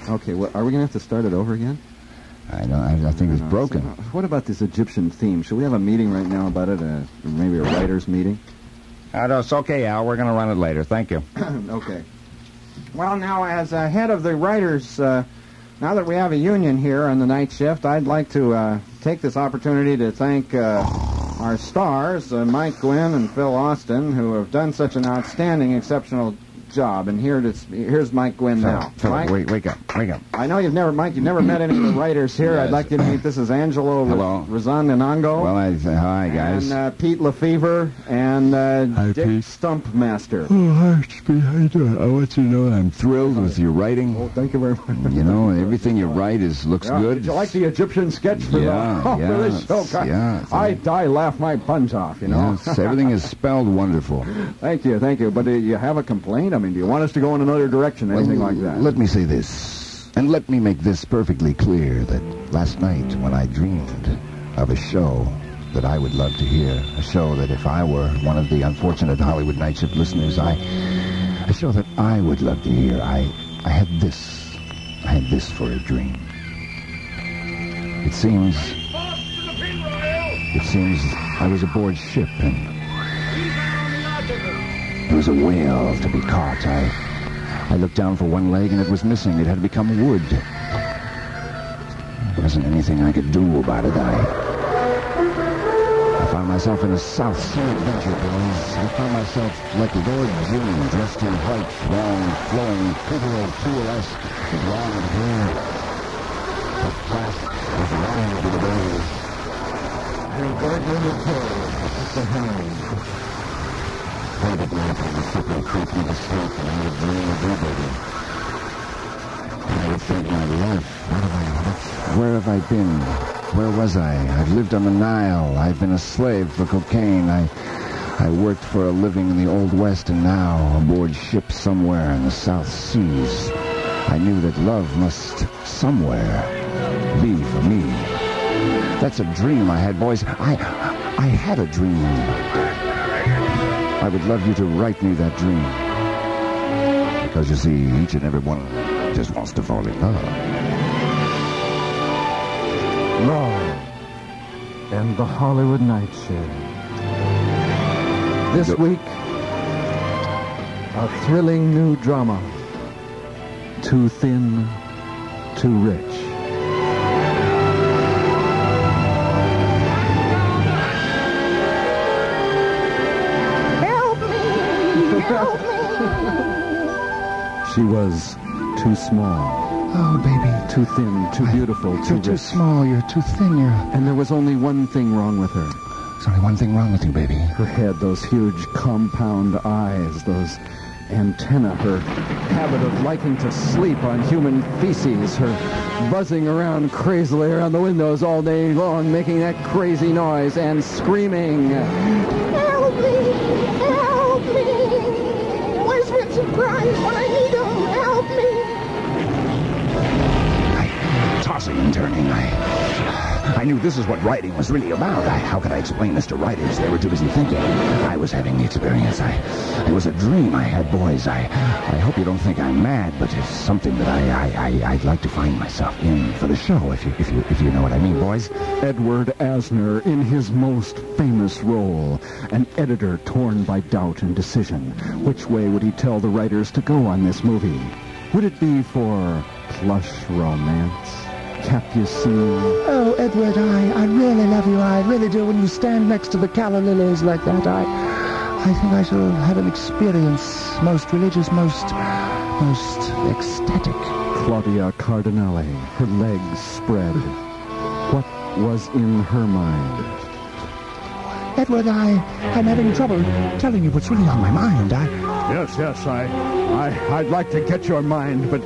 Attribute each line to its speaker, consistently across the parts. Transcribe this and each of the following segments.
Speaker 1: Okay, well, are we going to have to start it over again?
Speaker 2: I think it's broken.
Speaker 1: So, what about this Egyptian theme? Should we have a meeting right now about it? Maybe a writer's meeting?
Speaker 2: It's okay, Al. We're going to run it later. Thank you.
Speaker 1: Okay. Well, now, as head of the writers, now that we have a union here on the night shift, I'd like to take this opportunity to thank our stars, Mike Gwynne and Phil Austin, who have done such an outstanding, exceptional job. And here's Mike Gwynne now.
Speaker 2: Phil,
Speaker 1: Mike?
Speaker 2: wake up.
Speaker 1: I know you've never met any of the writers here.
Speaker 2: Yes.
Speaker 1: I'd like you to meet. This is Angelo Razandanango.
Speaker 2: Well, hi, guys.
Speaker 1: And Pete Lefevre and Dick
Speaker 3: Pete.
Speaker 1: Stumpmaster.
Speaker 3: Oh, hi, Speed. How you doing? I want you to know
Speaker 2: I'm thrilled with your writing.
Speaker 1: Oh, thank you very much.
Speaker 2: You know, everything you write looks good.
Speaker 1: Did you like the Egyptian sketch for this show? I laugh my buns off, you know.
Speaker 2: Yes, everything is spelled wonderful.
Speaker 1: Thank you. But do you have a complaint? I mean, do you want us to go in another direction, anything like that?
Speaker 2: Let me say this, and let me make this perfectly clear, that last night when I dreamed of a show that I would love to hear, a show that if I were one of the unfortunate Hollywood Night Shift listeners, a show that I would love to hear, I had this for a dream. It seems I was aboard ship and there was a whale to be caught. I looked down for one leg and it was missing. It had become wood. There wasn't anything I could do about it. I found myself in a South Sea adventure, boys. I found myself like Lord Jim, dressed in white, long, flowing, Pedro Tour-esque, with long hair. The clasped was round to the bells. And garden the tail at the helm. Private lamp on the ship would creep me to sleep, and I would dream of everybody. And I would think my life, where have I been? Where was I? I've lived on the Nile. I've been a slave for cocaine. I worked for a living in the Old West, and now aboard ship somewhere in the South Seas. I knew that love must somewhere be for me. That's a dream I had, boys. I had a dream. I would love you to write me that dream. Because, you see, each and every one just wants to fall in love.
Speaker 1: Love and the Hollywood Night Shift. This week, a thrilling new drama. Too Thin, Too Rich.
Speaker 4: Help me!
Speaker 1: She was too small.
Speaker 2: Oh, baby.
Speaker 1: Too thin, too beautiful, too
Speaker 2: You're too
Speaker 1: rich.
Speaker 2: small, you're too thin,
Speaker 1: And there was only one thing wrong with her.
Speaker 2: There's only one thing wrong with you, baby.
Speaker 1: Her head, those huge compound eyes, those antennae, her habit of liking to sleep on human feces, her buzzing around crazily around the windows all day long, making that crazy noise and screaming.
Speaker 4: Help me! Help me! Where's Vincent Price when I need him? Help me!
Speaker 2: Tossing and turning, I knew this is what writing was really about. How could I explain this to writers? They were too busy thinking. I was having the experience. It was a dream I had, boys. I hope you don't think I'm mad, but it's something that I'd like to find myself in for the show, if you know what I mean, boys.
Speaker 1: Edward Asner in his most famous role, an editor torn by doubt and decision. Which way would he tell the writers to go on this movie? Would it be for plush romance? Capucine?
Speaker 2: Oh, Edward, I really love you. I really do. When you stand next to the calla lilies like that, I think I shall have an experience most religious, most ecstatic.
Speaker 1: Claudia Cardinale, her legs spread. What was in her mind?
Speaker 2: Edward, I'm having trouble telling you what's really on my mind.
Speaker 1: Yes, I'd like to get your mind, but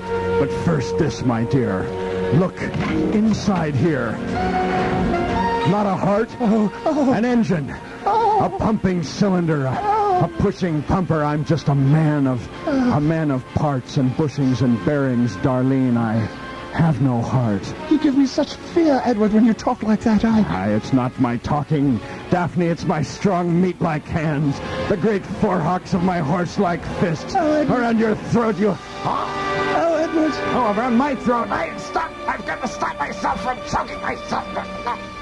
Speaker 1: first this, my dear. Look, inside here. Not a heart, an engine, a pumping cylinder, a pushing pumper. I'm just a man of parts and bushings and bearings, Darlene. I have no heart.
Speaker 2: You give me such fear, Edward, when you talk like that.
Speaker 1: It's not my talking, Daphne. It's my strong meat-like hands, the great forehocks of my horse-like fists. Around your throat, you...
Speaker 2: Oh,
Speaker 3: much.
Speaker 1: Oh, around my throat.
Speaker 2: Stop! I've got to stop myself from choking myself.